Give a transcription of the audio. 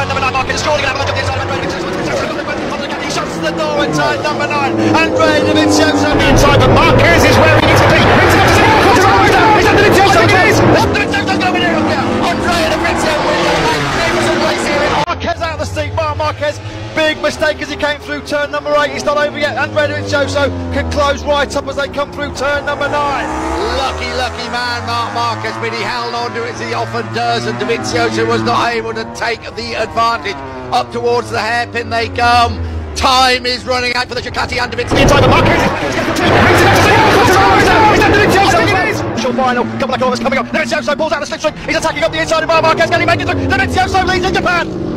turn number 9, Marquez scoring and have a look at the inside of Andrea Dovizioso. He shuts the door inside number 9, Andrea Dovizioso. Inside, but Marquez is where he needs to be. It's under Dovizioso, it is! Dovizioso's going in now. Andrea Dovizioso wins a magnificent race here. Marquez out of the seat, Marquez. Big mistake as he came through turn number 8. It's not over yet. Andrea Dovizioso can close right up as they come through turn number 9. Lucky man, Marc Marquez, but he held on to it as he often does, and Dovizioso was not able to take the advantage. Up towards the hairpin they come. Time is running out for the Ducati and Dovizioso. Inside the Marquez. Short final, couple of corners coming up. Dovizioso pulls out the slipstream. He's attacking up the inside of Marquez. Can he make it through? Dovizioso leads in Japan.